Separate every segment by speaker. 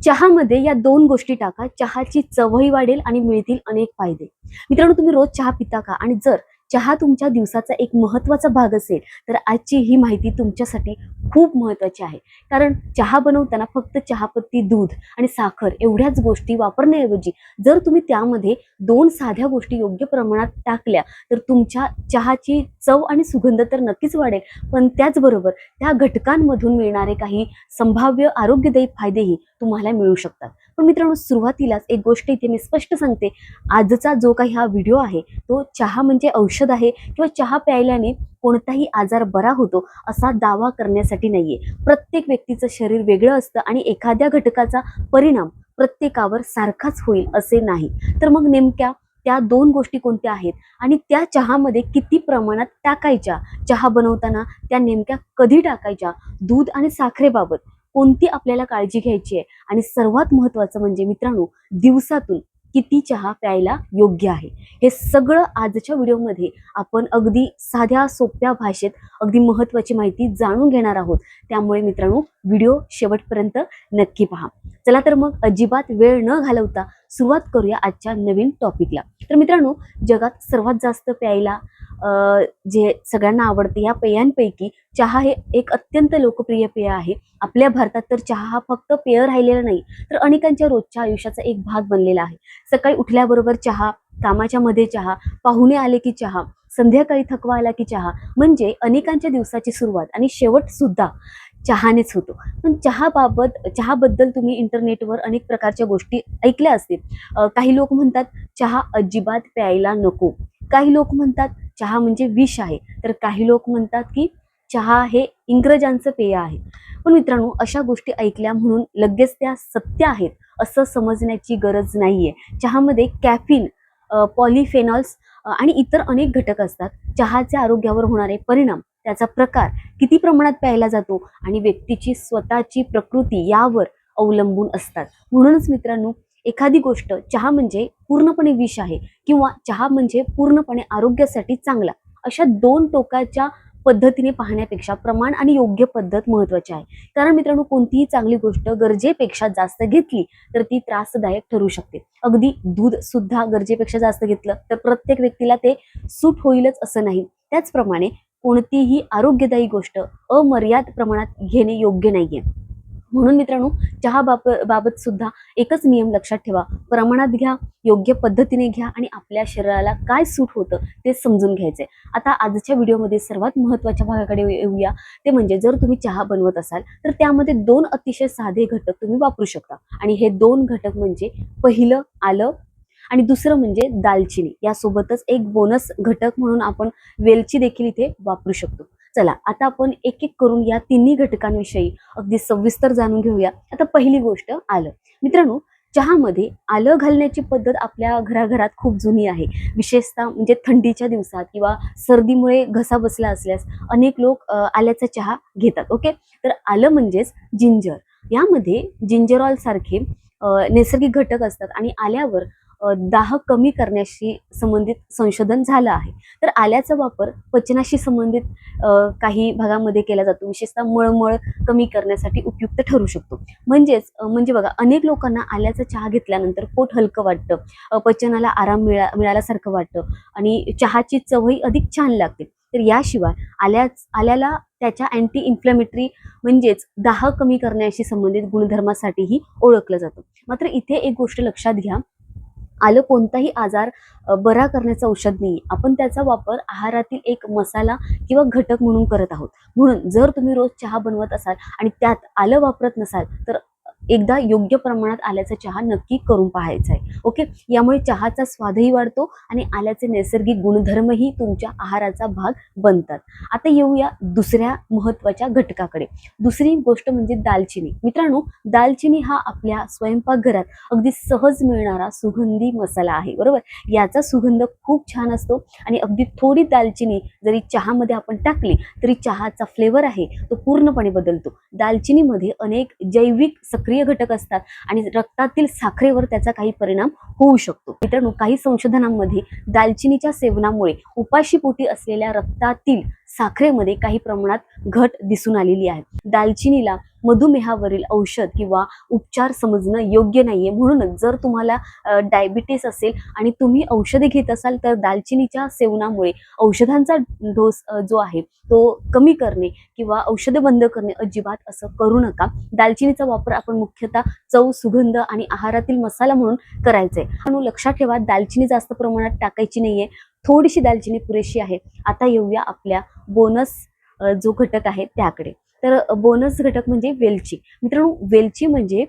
Speaker 1: चहामध्ये या दोन गोष्टी टाका, चहाची चवही वाढेल आणि मिळतील अनेक फायदे. मित्रांनो, तुम्ही रोज चहा पिता का? आणि जर चहा तुमच्या दिवसाचा एक महत्त्वाचा भाग असेल तर आजची ही माहिती तुमच्यासाठी खूप महत्त्वाची आहे. कारण चहा बनवताना फक्त चहापत्ती, दूध आणि साखर एवढ्याच गोष्टी वापरण्याऐवजी जर तुम्ही त्यामध्ये दोन साध्या गोष्टी योग्य प्रमाणात टाकल्या तर तुमच्या चहाची चव आणि सुगंध तर नक्कीच वाढेल, पण त्याचबरोबर त्या घटकांमधून मिळणारे काही संभाव्य आरोग्यदायी फायदेही तुम्हाला मिळू शकतात. पण मित्रांनो, सुरुवातीलाच एक गोष्ट इथे मी स्पष्ट सांगते, आजचा जो काही हा व्हिडिओ आहे तो चहा म्हणजे औषध आहे किंवा चहा प्यायल्याने कोणताही आजार बरा होतो असा दावा करण्यासाठी नाहीये. प्रत्येक व्यक्तीचं शरीर वेगळं असतं आणि एखाद्या घटकाचा परिणाम प्रत्येकावर सारखाच होईल असे नाही. तर मग नेमक्या त्या दोन गोष्टी कोणत्या आहेत आणि त्या चहामध्ये किती प्रमाणात टाकायच्या, चहा बनवताना त्या नेमक्या कधी टाकायच्या, दूध आणि साखरेबाबत कोणती आपल्याला काळजी घ्यायची आहे आणि सर्वात महत्त्वाचं म्हणजे मित्रांनो, दिवसातून किती चहा प्यायला योग्य आहे, हे सगळं आजच्या व्हिडिओमध्ये आपण अगदी साध्या सोप्या भाषेत अगदी महत्त्वाची माहिती जाणून घेणार आहोत. त्यामुळे मित्रांनो, व्हिडिओ शेवटपर्यंत नक्की पहा. चला तर मग अजिबात वेळ न घालवता सुरुवात करूया आजच्या नवीन टॉपिकला. तर मित्रांनो, जगात सर्वात जास्त प्यायला जे सगळ्यांना आवडते या पेयांपैकी चहा हे एक अत्यंत लोकप्रिय पेय आहे. आपल्या भारतात तर चहा हा फक्त पेय राहिलेला नाही, तर अनेकांच्या रोजच्या आयुष्याचा एक भाग बनलेला आहे. सकाळी उठल्याबरोबर चहा, कामाच्या मध्ये चहा, पाहुणे आले की चहा, संध्याकाळी थकवा आला की चहा, म्हणजे अनेकांच्या दिवसाची सुरुवात आणि शेवट सुद्धा चहानेच होतो. पण चहाबद्दल तुम्ही इंटरनेटवर अनेक प्रकारच्या गोष्टी ऐकल्या असतील. काही लोक म्हणतात चहा अजिबात प्यायला नको, काही लोक म्हणतात चहा म्हणजे विष आहे, तर काही लोक म्हणतात की चहा हे इंग्रजांचं पेय आहे. पण मित्रांनो, अशा गोष्टी ऐकल्या म्हणून लगेच त्या सत्य आहेत असं समजण्याची गरज नाहीये. चहामध्ये कॅफीन, पॉलिफेनॉल्स आणि इतर अनेक घटक असतात. चहाचे आरोग्यावर होणारे परिणाम, त्याचा प्रकार, किती प्रमाणात प्यायला जातो आणि व्यक्तीची स्वतःची प्रकृती यावर अवलंबून असतात. म्हणूनच मित्रांनो, एखादी गोष्ट चहा म्हणजे पूर्णपणे विष आहे किंवा चहा म्हणजे पूर्णपणे आरोग्यासाठी चांगला, अशा दोन टोकाच्या पद्धतीने पाहण्यापेक्षा प्रमाण आणि योग्य पद्धत महत्त्वाची आहे. कारण मित्रांनो, कोणतीही चांगली गोष्ट गरजेपेक्षा जास्त घेतली तर ती त्रासदायक ठरू शकते. अगदी दूध सुद्धा गरजेपेक्षा जास्त घेतलं तर प्रत्येक व्यक्तीला ते सूट होईलच असं नाही. त्याचप्रमाणे कोणतीही आरोग्यदायी गोष्ट अमर्याद प्रमाणात घेणे योग्य नाहीये. म्हणून मित्रांनो, बाबत सुद्धा एकच नियम लक्षात ठेवा, प्रमाणात घ्या, योग्य पद्धतीने घ्या आणि आपल्या शरीराला काय सूट होतं ते समजून घ्यायचंय. आता आजच्या व्हिडिओमध्ये सर्वात महत्त्वाच्या भागाकडे येऊया, ते म्हणजे जर तुम्ही चहा बनवत असाल तर त्यामध्ये दोन अतिशय साधे घटक तुम्ही वापरू शकता. आणि हे दोन घटक म्हणजे पहिलं आलं आणि दुसरं म्हणजे दालचिनी. यासोबतच एक बोनस घटक म्हणून आपण वेलची देखील इथे वापरू शकतो. चला आता आपण एक एक करून या तिन्ही घटकांविषयी अगदी सविस्तर जाणून घेऊया. आता पहिली गोष्ट आलं. मित्रांनो, चहामध्ये आलं घालण्याची पद्धत आपल्या घराघरात खूप जुनी आहे. विशेषतः म्हणजे थंडीच्या दिवसात किंवा सर्दीमुळे घसा बसला असल्यास अनेक लोक आल्याचा चहा घेतात. ओके, तर आलं म्हणजेच जिंजर. यामध्ये जिंजरॉल सारखे नैसर्गिक घटक असतात आणि आल्यावर दाह कमी करण्याशी संबंधित संशोधन झालं आहे. तर आल्याचा वापर पचनाशी संबंधित काही भागामध्ये केला जातो. विशेषतः मळमळ कमी करण्यासाठी उपयुक्त ठरू शकतो. म्हणजे बघा, अनेक लोकांना आल्याचा चहा घेतल्यानंतर पोट हलकं वाटतं, पचनाला आराम मिळाल्यासारखं वाटतं आणि चहाची चवही अधिक छान लागते. तर याशिवाय आल्याला त्याच्या अँटी इन्फ्लेमेटरी म्हणजेच दाह कमी करण्याशी संबंधित गुणधर्मासाठीही ओळखलं जातं. मात्र इथे एक गोष्ट लक्षात घ्या, आलं कोणताही आजार बरा करण्याचं औषध नाही. आपण त्याचा वापर आहारातील एक मसाला किंवा घटक म्हणून करत आहोत. म्हणून जर तुम्ही रोज चहा बनवत असाल आणि त्यात आलं वापरत नसाल तर एकदा योग्य प्रमाणात आल्याचा चहा नक्की करून पाहायचा आहे. ओके, यामुळे चहाचा स्वादही वाढतो आणि आल्याचे नैसर्गिक गुणधर्मही तुमच्या आहाराचा भाग बनतात. आता येऊया दुसऱ्या महत्त्वाच्या घटकाकडे. दुसरी गोष्ट म्हणजे दालचिनी. मित्रांनो, दालचिनी हा आपल्या स्वयंपाकघरात अगदी सहज मिळणारा सुगंधी मसाला आहे. बरोबर, याचा सुगंध खूप छान असतो आणि अगदी थोडी दालचिनी जरी चहामध्ये आपण टाकली तरी चहाचा फ्लेवर आहे तो पूर्णपणे बदलतो. दालचिनीमध्ये अनेक जैविक सक्रिय घटक असतात आणि रक्तातील साखरेवर त्याचा काही परिणाम होऊ शकतो. मित्रांनो, काही संशोधनांमध्ये दालचिनीच्या सेवनामुळे उपाशीपोटी असलेल्या रक्तातील साखरेमध्ये काही प्रमाणात घट दिसून आलेली आहे. दालचिनीला मधुमेहावरील औषध किंवा उपचार समजणं योग्य नाहीये. म्हणूनच जर तुम्हाला डायबिटीस असेल आणि तुम्ही औषधे घेत असाल तर दालचिनीच्या सेवनामुळे औषधांचा डोस जो आहे तो कमी करणे किंवा औषधं बंद करणे अजिबात असं करू नका. दालचिनीचा वापर आपण मुख्यतः चव, सुगंध आणि आहारातील मसाला म्हणून करायचा आहे. म्हणून लक्षात ठेवा, दालचिनी जास्त प्रमाणात टाकायची नाहीये. थोडीशी दालचिनी पुरेशी आहे. आता येऊया आपल्या बोनस जो घटक आहे त्याकडे. तर बोनस घटक म्हणजे वेलची. मित्रांनो, वेलची म्हणजे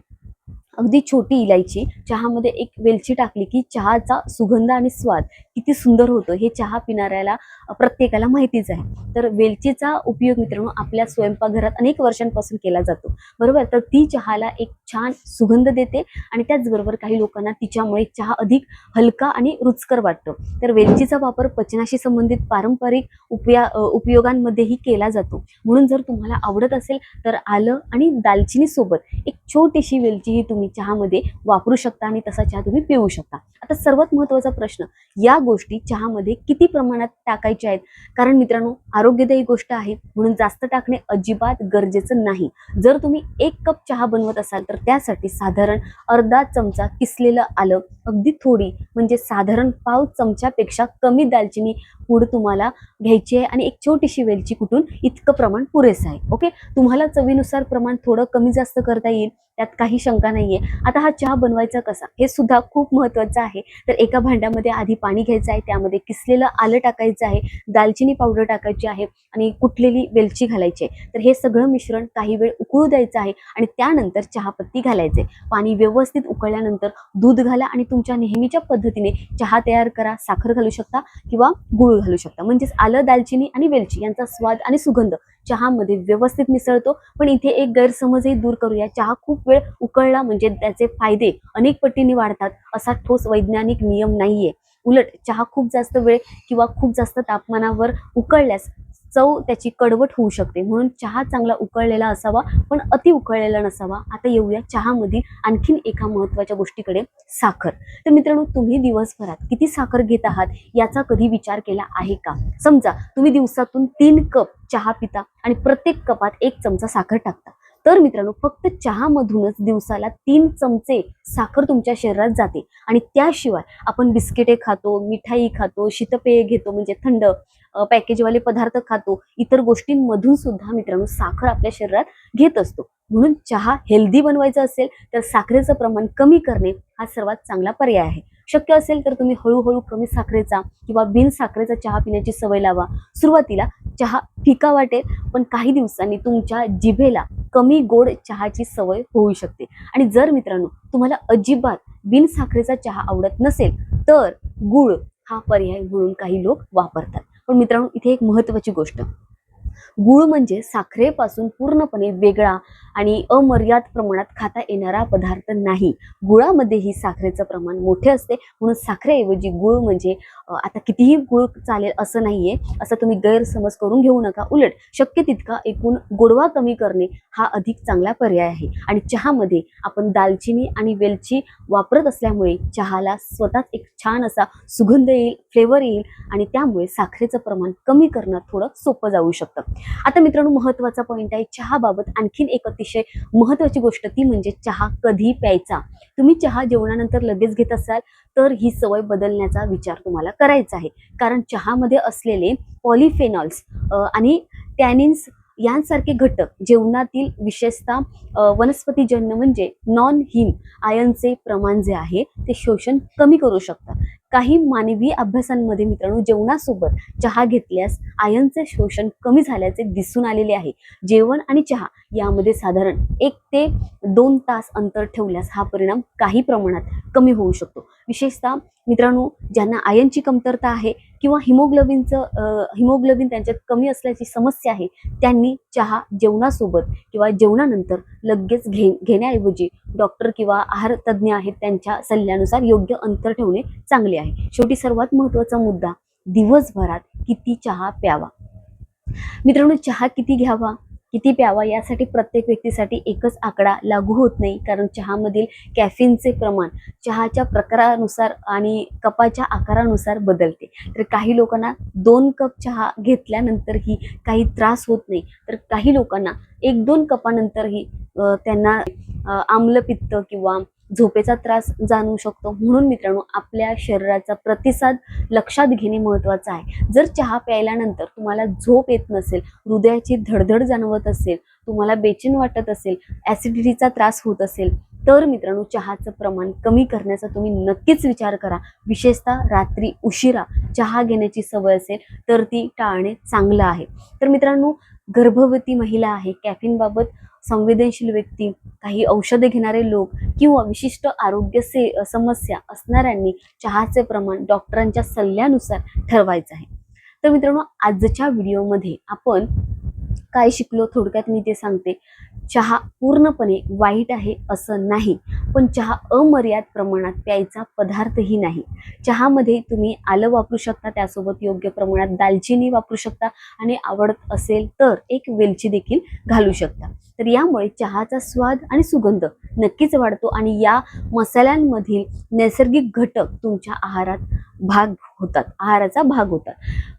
Speaker 1: अगदी छोटी इलायची. चहामध्ये एक वेलची टाकली की चहाचा सुगंध आणि स्वाद किती सुंदर होतो हे चहा पिणाऱ्याला प्रत्येकाला माहितीच आहे. तर वेलचीचा उपयोग मित्रांनो आपल्या स्वयंपाकघरात अनेक वर्षांपासून केला जातो, बरोबर. तर ती चहाला एक छान सुगंध देते आणि त्याचबरोबर काही लोकांना तिच्यामुळे चहा अधिक हलका आणि रुचकर वाटतो. तर वेलचीचा वापर पचनाशी संबंधित पारंपरिक उपयोगांमध्येही केला जातो. म्हणून जर तुम्हाला आवडत असेल तर आलं आणि दालचिनी सोबत एक छोटीशी वेलची ही तुम्ही चहामध्ये वापरू शकता आणि तसा चहा तुम्ही पिऊ शकता. आता सर्वात महत्त्वाचा प्रश्न, या गोष्टी चहामध्ये किती प्रमाणात टाकायच्या आहेत? कारण मित्रांनो, आरोग्यदायी गोष्ट आहे म्हणून जास्त टाकणे अजिबात गरजेचं नाही. जर तुम्ही 1 कप चहा बनवत असाल तर त्यासाठी साधारण अर्धा चमचा किसलेलं आलं, अगदी थोडी म्हणजे साधारण पाव चमच्यापेक्षा कमी दालचिनी पूड तुम्हाला घ्यायची आहे आणि एक छोटीशी वेलची कुटून इतकं प्रमाण पुरेसं आहे. ओके, तुम्हाला चवीनुसार प्रमाण थोडं कमी जास्त करता येईल, त्यात काही शंका नाहीये. आता हा चहा बनवायचा कसा हे सुद्धा खूप महत्त्वाचं आहे. तर एका भांड्यामध्ये आधी पाणी घ्यायचं आहे, त्यामध्ये किसलेलं आलं टाकायचं आहे, दालचिनी पावडर टाकायची आहे आणि कुटलेली वेलची घालायची आहे. तर हे सगळं मिश्रण काही वेळ उकळू द्यायचं आहे आणि त्यानंतर चहापत्ती घालायचे. पाणी व्यवस्थित उकळल्यानंतर दूध घाला आणि तुमच्या नेहमीच्या पद्धतीने चहा तयार करा. साखर घालू शकता किंवा गूळ घालू शकता. म्हणजेच आलं, दालचिनी आणि वेलची यांचा स्वाद आणि सुगंध चहामध्ये व्यवस्थित मिसळतो. पण इथे एक गैरसमजही दूर करूया. चहा खूप वेळ उकळला म्हणजे त्याचे फायदे अनेक पटीने वाढतात असा ठोस वैज्ञानिक नियम नाहीये. उलट चहा खूप जास्त वेळ किंवा खूप जास्त तापमानावर उकळल्यास चव त्याची कडवट होऊ शकते. म्हणून चहा चांगला उकळलेला असावा पण अति उकळलेला नसावा. आता येऊया चहामधील आणखीन एका महत्त्वाच्या गोष्टीकडे, साखर. तर मित्रांनो, तुम्ही दिवसभरात किती साखर घेत आहात याचा कधी विचार केला आहे का? समजा तुम्ही दिवसातून 3 कप चहा पिता आणि प्रत्येक कपात 1 चमचा साखर टाकता. तर मित्रांनो, फक्त चहामधूनच दिवसाला 3 चमचे साखर तुमच्या शरीरात जाते. आणि त्याशिवाय आपण बिस्किटे खातो, मिठाई खातो, शीतपेय घेतो म्हणजे थंड पॅकेजवाले पदार्थ खातो, इतर गोष्टींमधून सुद्धा मित्रांनो साखर आपल्या शरीरात घेत असतो. म्हणून चहा हेल्दी बनवायचा असेल तर साखरेचं प्रमाण कमी करणे हा सर्वात चांगला पर्याय आहे. शक्य असेल तर तुम्ही हळूहळू कमी साखरेचा किंवा बिन साखरेचा चहा पिण्याची सवय लावा. सुरुवातीला चहा फिका वाटेल पण काही दिवसांनी तुमच्या जिभेला कमी गोड चहाची सवय होऊ शकते. आणि जर मित्रांनो तुम्हाला अजिबात बिन साखरेचा चहा आवडत नसेल तर गुळ हा पर्याय म्हणून काही लोक वापरतात. पण मित्रांनो, इथे एक महत्त्वाची गोष्ट, गूळ म्हणजे साखरेपासून पूर्णपणे वेगळा आणि अमर्याद प्रमाणात खाता येणारा पदार्थ नाही. गुळामध्येही साखरेचं प्रमाण मोठे असते. म्हणून साखरेऐवजी गूळ म्हणजे आता कितीही गूळ चालेल असं नाहीये, असं तुम्ही गैरसमज करून घेऊ नका. उलट शक्य तितका एकूण गोडवा कमी करणे हा अधिक चांगला पर्याय आहे. आणि चहामध्ये आपण दालचिनी आणि वेलची वापरत असल्यामुळे चहाला स्वतःच एक छान असा सुगंध येईल, फ्लेवर येईल आणि त्यामुळे साखरेचं प्रमाण कमी करणं थोडं सोपं जाऊ शकतं. आता मित्रांनो, महत्त्वाचा पॉईंट आहे चहाबाबत आणखीन एक अतिशय महत्त्वाची गोष्ट, ती म्हणजे चहा कधी प्यायचा. तुम्ही चहा जेवणानंतर लगेच घेत असाल तर ही सवय बदलण्याचा विचार तुम्हाला करायचा आहे. कारण चहामध्ये असलेले पॉलिफेनॉल्स आणि टॅनिन्स यांसारखे घटक जेवणातील विशेषतः वनस्पतीजन्य म्हणजे नॉन हिम आयनचे प्रमाण जे आहे ते शोषण कमी करू शकतात. काही मानवी अभ्यासांमध्ये मित्रांनो जेवणासोबत चहा घेतल्यास आयनचे शोषण कमी झाल्याचे दिसून आलेले आहे. जेवण आणि चहा यामध्ये साधारण 1 ते 2 तास अंतर ठेवल्यास हा परिणाम काही प्रमाणात कमी होऊ शकतो. विशेषतः मित्रांनो, ज्यांना आयनची कमतरता आहे किंवा हिमोग्लोबिन त्यांच्यात कमी असल्याची समस्या आहे त्यांनी चहा जेवणासोबत किंवा जेवणानंतर लगेच घेण्याऐवजी डॉक्टर किंवा आहार तज्ज्ञ आहेत त्यांच्या सल्ल्यानुसार योग्य अंतर ठेवणे चांगले आहे. शेवटी सर्वात महत्त्वाचा मुद्दा, दिवसभरात किती चहा प्यावा. मित्रांनो, चहा किती घ्यावा किती प्यावा यासाठी प्रत्येक व्यक्तीसाठी एकच आकडा लागू होत नाही, कारण चहामधील कॅफिनचे प्रमाण चहाच्या प्रकारानुसार आणि कपाच्या आकारानुसार बदलते. तर काही लोकांना 2 कप चहा घेतल्यानंतरही काही त्रास होत नाही, तर काही लोकांना 1-2 कपानंतरही त्यांना आम्लपित्त किंवा झोपेचा त्रास जाणवू शकतो. म्हणून मित्रांनो, आपल्या शरीराचा प्रतिसाद लक्षात घेणे महत्त्वाचं आहे. जर चहा प्यायल्यानंतर तुम्हाला झोप येत नसेल, हृदयाची धडधड जाणवत असेल, तुम्हाला बेचैन वाटत असेल, ॲसिडिटीचा त्रास होत असेल, तर मित्रांनो चहाचं प्रमाण कमी करण्याचा तुम्ही नक्कीच विचार करा. विशेषतः रात्री उशिरा चहा घेण्याची सवय असेल तर ती टाळणे चांगलं आहे. तर मित्रांनो, गर्भवती महिला आहे, कॅफिनबाबत संवेदनशील व्यक्ती, काही औषधे घेणारे लोक किंवा विशिष्ट आरोग्य समस्या असणाऱ्यांनी चहाचे प्रमाण डॉक्टरांच्या सल्ल्यानुसार ठरवायचं आहे. तर मित्रांनो, आजच्या व्हिडिओमध्ये आपण काय शिकलो थोडक्यात मी ते सांगते. चहा पूर्णपणे वाईट आहे असं नाही, पण चहा अमर्याद प्रमाणात प्यायचा पदार्थही नाही. चहामध्ये तुम्ही आलं वापरू शकता, त्यासोबत योग्य प्रमाणात दालचिनी वापरू शकता आणि आवडत असेल तर एक वेलची देखील घालू शकता. तर यामुळे चहाचा स्वाद आणि सुगंध नक्कीच वाढतो आणि या मसाल्यांमधील नैसर्गिक घटक तुमच्या आहाराचा भाग होतात.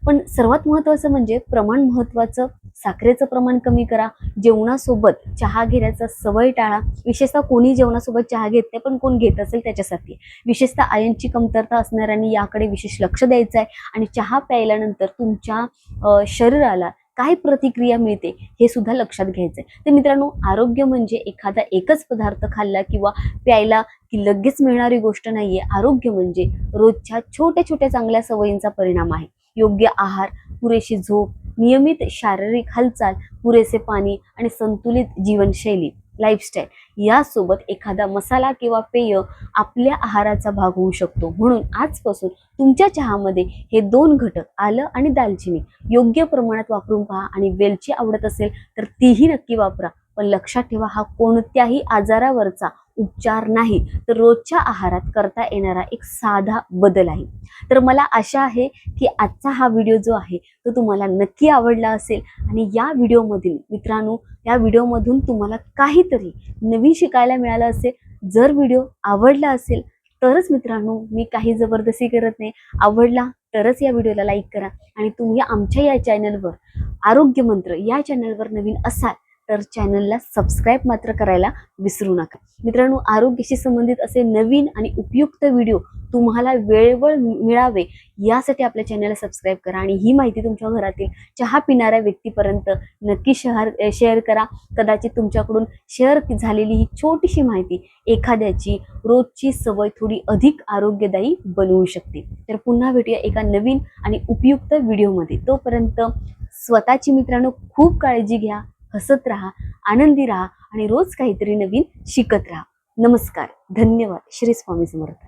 Speaker 1: पण सर्वात महत्त्वाचं म्हणजे प्रमाण महत्त्वाचं. साखरेचं प्रमाण कमी करा. जेवणासोबत चहा घेण्याचा सवय टाळा. विशेषतः कोणी जेवणासोबत चहा घेत नाही, पण कोण घेत असेल त्याच्यासाठी. विशेषतः आयर्नची कमतरता असणाऱ्यांनी याकडे विशेष लक्ष द्यायचं आहे. आणि चहा प्यायल्यानंतर तुमच्या शरीराला काय प्रतिक्रिया मिळते हे सुद्धा लक्षात घ्यायचं आहे. तर मित्रांनो, आरोग्य म्हणजे एखादा एकच पदार्थ खाल्ला किंवा प्यायला की लगेच मिळणारी गोष्ट नाहीये. आरोग्य म्हणजे रोजच्या छोट्या छोट्या चांगल्या सवयींचा परिणाम आहे. योग्य आहार, पुरेशी झोप, नियमित शारीरिक हालचाल, पुरेसे पाणी आणि संतुलित जीवनशैली लाईफस्टाईल यासोबत एखादा मसाला किंवा पेय आपल्या आहाराचा भाग होऊ शकतो. म्हणून आजपासून तुमच्या चहामध्ये हे 2 घटक आलं आणि दालचिनी योग्य प्रमाणात वापरून पहा. आणि वेलची आवडत असेल तर तीही नक्की वापरा. पण लक्षात ठेवा, हा कोणत्याही आजारावरचा उपचार नाही, तर रोजच्या आहारात करता येणारा एक साधा बदल आहे. तर मला आशा आहे की आजचा हा व्हिडिओ जो आहे तो तुम्हाला नक्की आवडला असेल. आणि या व्हिडिओमधून तुम्हाला काहीतरी नवीन शिकायला मिळालं असेल. जर व्हिडिओ आवडला असेल तरच मित्रांनो, मी काही जबरदस्ती करत नाही, आवडला तरच या व्हिडिओला लाईक करा. आणि तुम्ही आमच्या या चॅनलवर, आरोग्य मंत्र या चॅनलवर नवीन असाल तर चॅनलला सबस्क्राईब मात्र करायला विसरू नका. मित्रांनो, आरोग्याशी संबंधित असे नवीन आणि उपयुक्त व्हिडिओ तुम्हाला वेळेवर मिळावे यासाठी आपल्या चॅनलला सबस्क्राईब करा. आणि ही माहिती तुमच्या घरातील चहा पिणाऱ्या व्यक्तीपर्यंत नक्की शेअर करा. कदाचित तुमच्याकडून शेअर झालेली ही छोटीशी माहिती एखाद्याची रोजची सवय थोडी अधिक आरोग्यदायी बनवू शकते. तर पुन्हा भेटूया एका नवीन आणि उपयुक्त व्हिडिओमध्ये. तोपर्यंत स्वतःची मित्रांनो खूप काळजी घ्या. हसत राहा, आनंदी राहा आणि रोज काहीतरी नवीन शिकत राहा. नमस्कार, धन्यवाद. श्री स्वामी समर्थ.